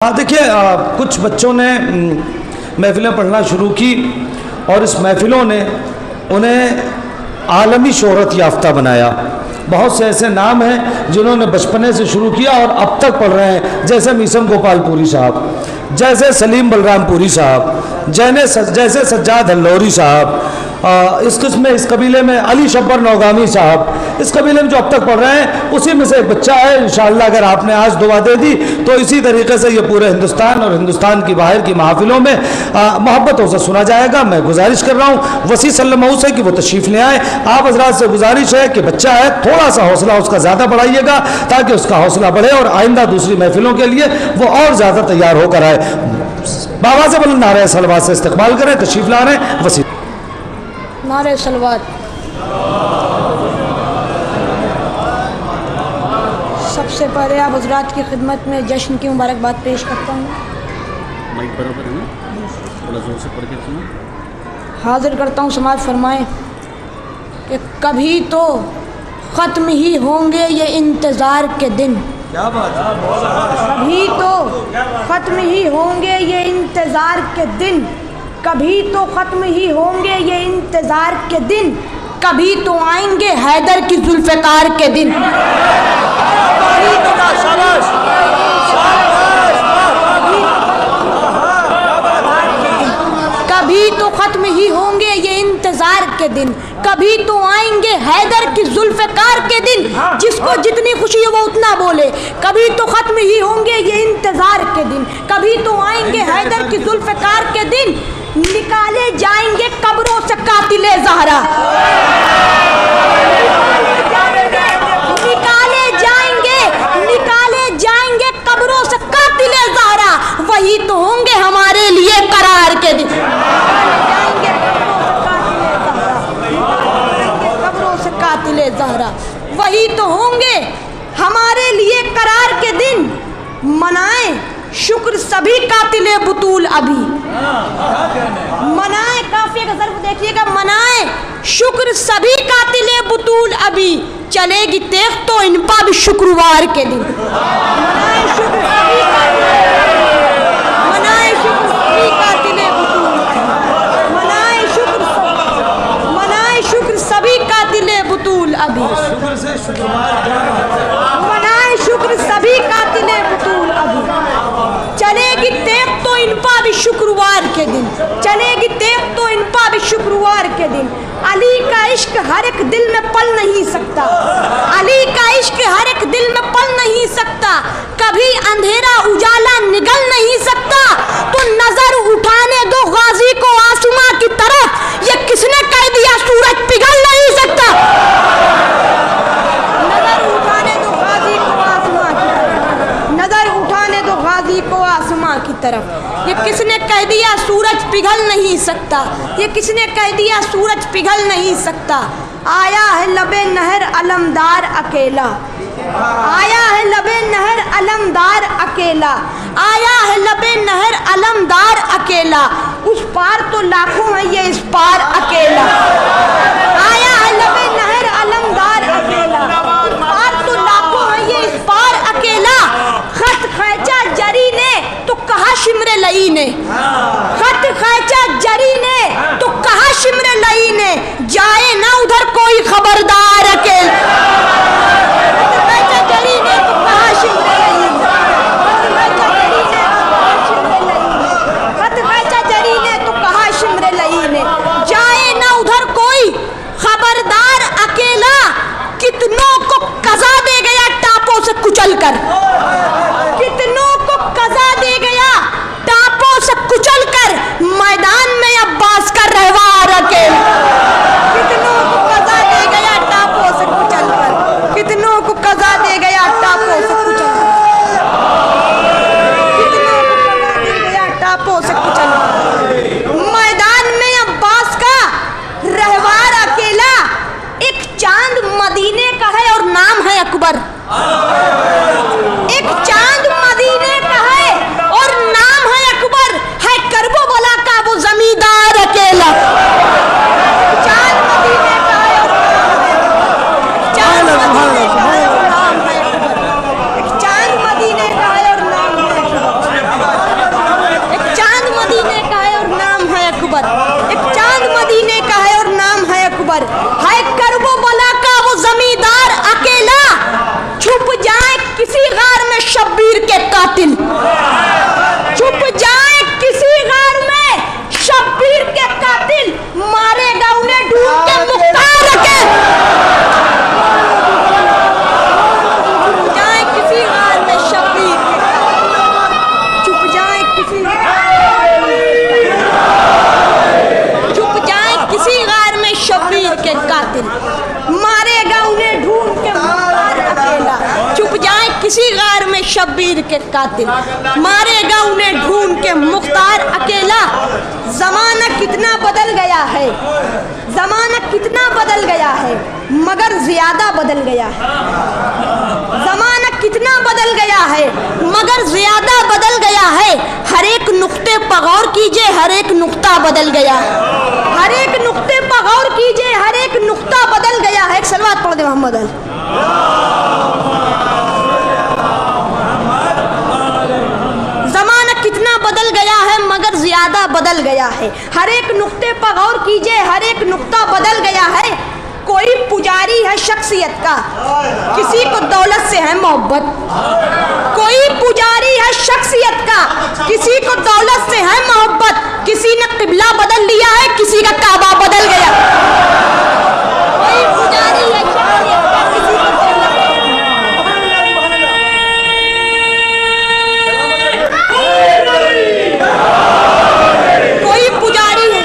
हाँ देखिए, कुछ बच्चों ने महफ़िलें पढ़ना शुरू की और इस महफ़िलों ने उन्हें आलमी शोहरत याफ्ता बनाया। बहुत से ऐसे नाम हैं जिन्होंने बचपने से शुरू किया और अब तक पढ़ रहे हैं, जैसे मीसम गोपालपुरी साहब, जैसे सलीम बलरामपुरी साहब, जैसे सज्जाद हल्लौरी साहब, इस किस्म में इस कबीले में अली शब्बर नौगामी साहब, इस कबीले में जो अब तक पढ़ रहे हैं उसी में से एक बच्चा है। इंशाअल्लाह अगर आपने आज दुआ दे दी तो इसी तरीके से ये पूरे हिंदुस्तान और हिंदुस्तान की बाहर की महफिलों में मोहब्बतों से सुना जाएगा। मैं गुजारिश कर रहा हूँ वसी सल्लल्लाहु से कि वो तशरीफ़ ले आए। आप हज़रात से गुजारिश है कि बच्चा है, थोड़ा सा हौसला उसका ज़्यादा बढ़ाइएगा ताकि उसका हौसला बढ़े और आइंदा दूसरी महफिलों के लिए वो और ज़्यादा तैयार होकर आए। बाबा से बुलंद नारे सलवात से इस्तकबाल करें। तशरीफ़ ला रहे हैं वसी नारे सलवात। सबसे पहले आप हज़रात की खिदमत में जश्न की मुबारकबाद पेश करता हूँ। माइक बराबर है ना, थोड़ा जोर से पढ़ के सुनो। हाजिर करता हूँ, समाज फरमाएं कि कभी तो ख़त्म ही होंगे ये इंतज़ार के दिन। क्या बात है। कभी तो ख़त्म ही होंगे ये इंतज़ार के दिन, कभी तो ख़त्म ही होंगे ये इंतज़ार के दिन, कभी तो आएंगे हैदर की जुल्फ़िकार के दिन। कभी तो ख़त्म ही होंगे ये इंतज़ार के दिन, कभी तो आएंगे हैदर की जुल्फ़िकार के दिन। जिसको जितनी खुशी हो वो उतना बोले। कभी तो ख़त्म ही होंगे ये इंतज़ार के दिन, कभी तो आएंगे हैदर की जुल्फ़िकार के दिन। निकाले जाएंगे कब्रों से कातिले ज़हरा, निकाले जाएंगे कब्रों से कातिले ज़हरा, वही तो होंगे हमारे लिए करार के दिन। कब्रों से कातिले ज़हरा, वही तो होंगे हमारे लिए करार के दिन। मनाएं शुक्र सभी कातिले बुतूल अभी, मनाएं, काफिया का ज़र्फ़ देखिएगा, मनाएं शुक्र सभी कातिले बुतूल अभी, चलेगी तेख तो इन पर भी शुक्रवार के दिन। मनाएं शुक्र सभी कातिले बुतूल, मनाएं शुक्र सभी कातिले बुतूल अभी, मनाएं शुक्र सभी कातिले बुतूल अभी, चलेगी तेख तो इन पर भी शुक्रवार के दिन, चलेगी तेख तो इन पर भी शुक्रवार के दिन। अली का इश्क हर एक दिल में पल नहीं सकता, अली का इश्क हर एक दिल में पल नहीं सकता, कभी अंधेरा उजाला निगल नहीं सकता। तो नजर उठाने दो गाजी को आसमां की तरफ, ये किसने कह दिया सूरज पिघल नहीं सकता। नजर उठाने दो गाजी को आसमां की तरफ, नजर उठाने दो गाजी को आसमां की तरफ, ये किसने कह दिया सूरज पिघल नहीं सकता, ये किसने कह दिया सूरज पिघल नहीं सकता। आया है लबे नहर अलमदार अकेला, आया है लबे नहर अलमदार अकेला, आया है लबे नहर अलमदार अकेला, उस पार तो लाखों है ये इस पार अकेला। आया है लबे नहर अलमदार अकेला, उस पार तो लाखों है ये इस पार अकेला। खत खैचा जरी ने तो कहा शिमरे लई ने, खत खैचा जरी ने तो कहा शिमरे लई ने, जाए ना उधर कोई खबरदार अकेला। खत खैचा जरी ने तो कहा शिमरे लई ने, खत खैचा जरी ने तो कहा शिमरे लई ने, जाए ना उधर कोई खबरदार अकेला। कितनों को कज़ा दे गया टापों से कुचल कर, कितनों को कज़ा दे गया टापों से कुचल कर, मैदान में अब्बास का रहवार अकेला। कितनों को कज़ा दे गया टापों से कुचल कर, के कातिल, मारेगा उन्हें ढूंढ के मुख्तार अकेला। ज़माना कितना बदल गया है, ज़माना कितना बदल गया है, मगर ज़्यादा बदल गया है। ज़माना कितना बदल गया है, मगर ज़्यादा बदल गया है। हर एक नुक्ते पर गौर कीजिए, हर एक नुक्ता बदल गया है। हर एक नुक्ते पर गौर कीजिए, हर एक नुक्ता बदल गया है। एक सलवात पढ़ दे मोहम्मद। ज़माना कितना बदल गया है, मगर ज़्यादा बदल गया है। हर एक नुक्ते पर गौर कीजिए, हर एक नुक्ता बदल गया है। कोई पुजारी है शख्सियत का, किसी को दौलत से है मोहब्बत। कोई पुजारी है शख्सियत का, किसी को दौलत से है मोहब्बत। किसी ने किबला बदल लिया है, किसी का काबा बदल गया। कोई पुजारी है शख्सियत का, किसी को दौलत से कोई पुजारी है,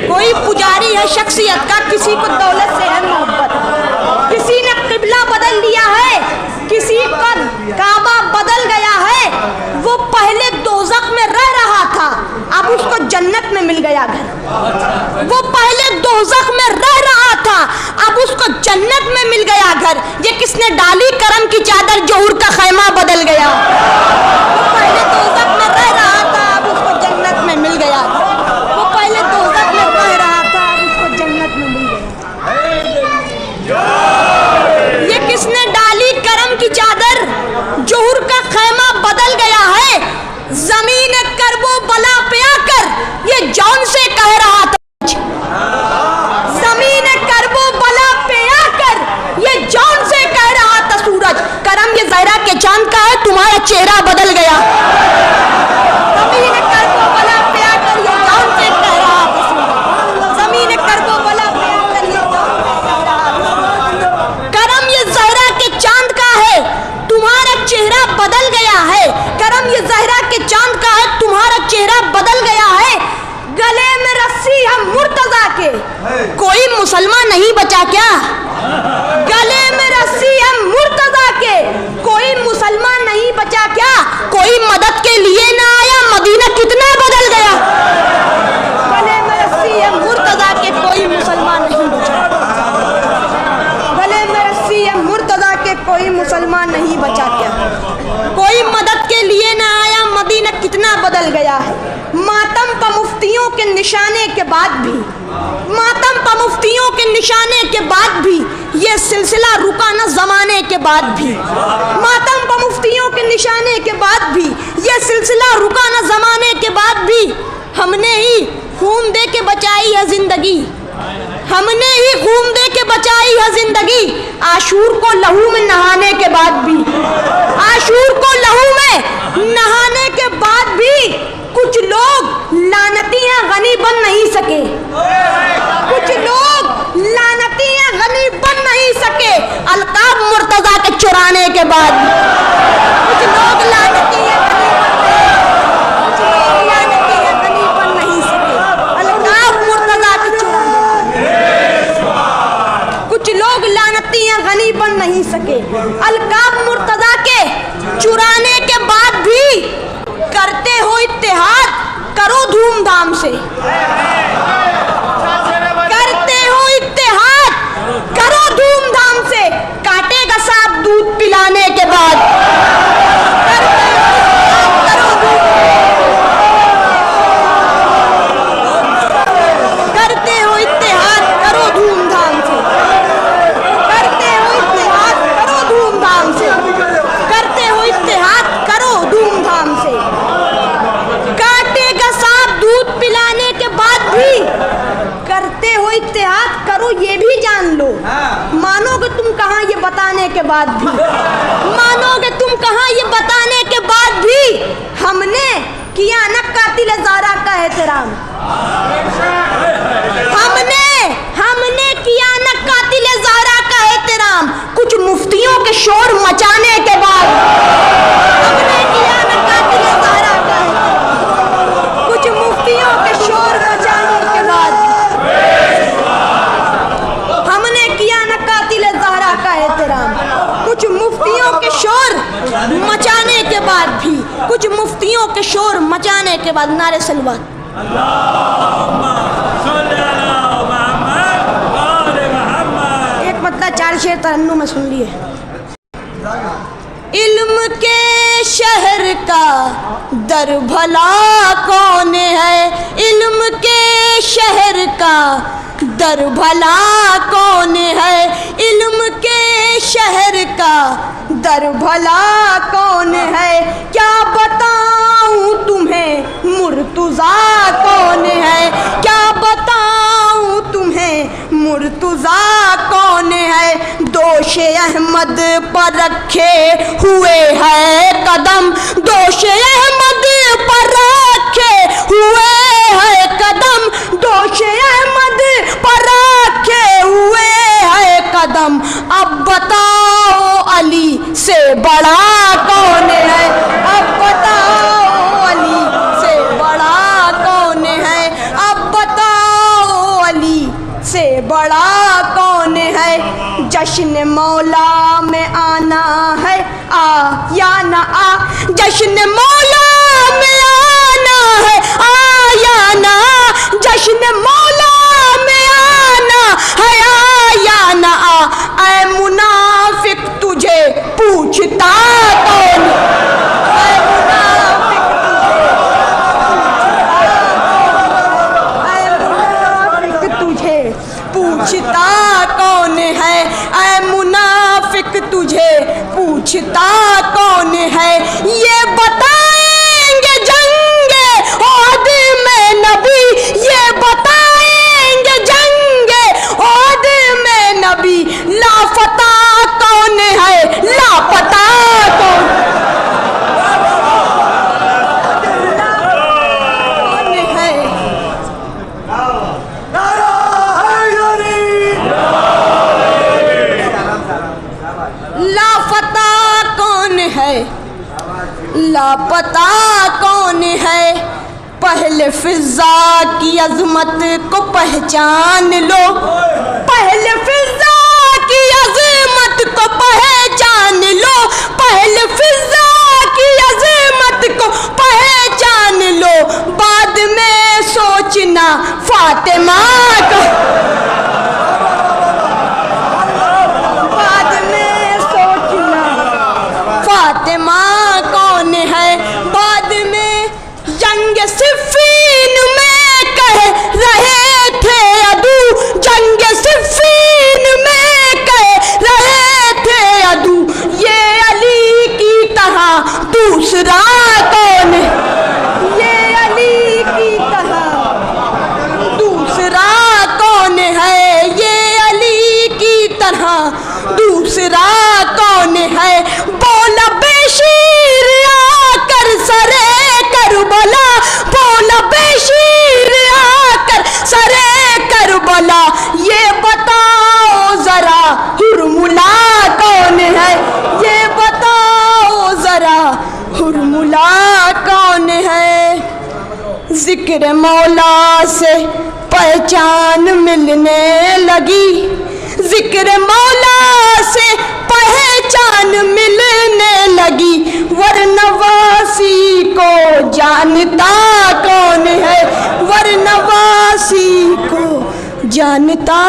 कोई पुजारी है शख्सियत का, किसी को दौलत से है मोहब्बत। किसी ने किबला बदल लिया है, किसी का काबा बदल गया है। वो पहले दोज़ख में रह रहा था, अब उसको जन्नत में मिल गया घर। वो पहले दोज़ख में रह रहा था, अब उसको जन्नत में मिल गया घर। ये किसने डाली करम की चादर, जोहर का खैमा बदल गया। वो पहले दोज़ख में रह रहा था, अब उसको जन्नत में मिल गया। वो पहले दोज़ख में रह रहा था, अब उसको जन्नत में मिल गया। ये किसने डाली करम की चादर, जोहर का खैमा बदल गया है। जमीन करबो बला पे आकर ये जौन से कह रहा था, जमीन करबो बला पे आकर ये जौन से कह रहा था सूरज। करम ये ज़हरा के चांद का है, तुम्हारा चेहरा बदल गया। जमीन करबो बला पे आकर ये जौन से कह रहा था सूरज। जमीन करबो बला पे आकर ये जौन से कह रहा था। करम ये ज़हरा के चांद का है, तुम्हारा चेहरा बदल गया है। करम ये ज़हरा के चांद का है, तुम्हारा चेहरा बदल गया है। गले में रस्सी है मुर्तज़ा के, कोई मुसलमान नहीं बचा क्या? गले में रस्सी है मुर्तज़ा के, कोई मुसलमान नहीं बचा क्या? कोई मदद के लिए ना आया, मदीना कितना बदल गया। गले में रस्सी है मुर्तज़ा के, कोई मुसलमान नहीं बचा। गले में रस्सी है मुर्तज़ा के, कोई मुसलमान नहीं बचा क्या? कोई मदद के लिए ना आया, मदीना कितना बदल गया है। मातम पर मुफ्तियों के निशाने के बाद भी, मातम पर मुफ्तियों के निशाने के बाद भी ये सिलसिला रुका न ज़माने के बाद भी। मातम पर मुफ्तियों के निशाने के बाद भी ये सिलसिला रुका न ज़माने के बाद भी। हमने ही खून दे के बचाई है ज़िंदगी, हमने ही खून दे के बचाई है ज़िंदगी। आशूर को लहू में नहाने के बाद भी, आशूर को लहू में नहाने के बाद भी कुछ लोग लानती हैं, गनी बन नहीं सके। कुछ लोग लानती हैं, गनी बन नहीं सके अलकाब मुर्तज़ा के चुराने के बाद। कुछ लोग लानती हैं, कुछ लोग लानती हैं, गनी बन नहीं सके अलकाब मुर्तज़ा के चुराने। कुछ लोग लानती हैं, गनी बन नहीं सके अलकाब मुर्तज़ा के चुराने के बाद भी। करते हो इत्तेहाद, करो धूमधाम से। करते हो इत्तेहाद, करो धूमधाम से। काटेगा सांप दूध पिलाने के बाद। करते हो इत्तेहाद, करो धूमधाम से। करते हो इत्तेहाद, करो धूमधाम से। करते हो इत्तेहाद, करो धूमधाम से। काटेगा सांप दूध पिलाने के बाद भी करते हो इत्तेहाद, करो ये भी जान लो। मानोगे तुम कहाँ ये बताने के बाद भी, मानोगे तुम कहाँ ये बताने के बाद भी। हमने किया न कातिल ज़हरा का एहतराम, हमने किया न कातिल ज़हरा का एहतराम। कुछ मुफ्तियों के शोर मचाने के बाद हमने किया न कातिल ज़हरा का एहतराम। कुछ मुफ्तियों के शोर मचाने के बाद हमने बाद भी कुछ मुफ्तियों के शोर मचाने के बाद नारे सलवात। एक मतलब 4 शेर तरन्नुम में सुन लिए। इल्म के शहर का दर भला कौन है, इल्म के शहर का दर भला कौन है, इल्म के शहर का दर भला कौन है। क्या बताऊं तुम्हें मुर्तुज़ा कौन है, क्या बताऊं तुम्हें मुर्तुज़ा कौन है। दोषे अहमद पर रखे हुए है कदम, दोषे अहमद पर रखे हुए है कदम, दोषे अहमद पर रखे हुए है कदम। अब बताओ अली से बड़ा कौन है, अब बताओ अली से बड़ा कौन है, अब बताओ अली से बड़ा कौन है। जश्न मौला में आना है आ या ना आ, जश्न मौला में आना है आ या ना, जश्न मौला में आना है आ या ना आ। ऐ मुनाफिक तुझे पूछता कौन, ऐ मुनाफिक तुझे पूछता कौन है, ऐ मुनाफिक तुझे पूछता कौन है। ये बताएंगे जंगे ओहद में नबी, ये बताएंगे जंगे ओहद में नबी। लापता कौन है, लापता कौन है, लापता कौन है, लापता कौन है। पहले फिजा की अजमत को पहचान लो, पहले फिजा की अजमत को पहचान लो, पहले फिजा की अजमत को पहचान लो। बाद में सोचना फातिमा को, बाद में सोचना फातिमा कौन है। बाद में जंग सिफ़ीन में कह रहे थे अदू, जंग सिफ़ीन में कह रहे थे अदू। ये अली की तरह दूसरा कौन है, ये अली की तरह दूसरा कौन है, ये अली की तरह दूसरा कौन है। बोला बेशीर आकर सरे करबला, बोला बेशीर आकर सरे करबला। ये बताओ जरा हुरमुला कौन है, ये बताओ जरा हुरमुला कौन है। जिक्र मौला से पहचान मिलने लगी, जिक्र मौला से पहचान मिलने लगी। वरनवासी को जानता कौन है, वरनवासी को जानता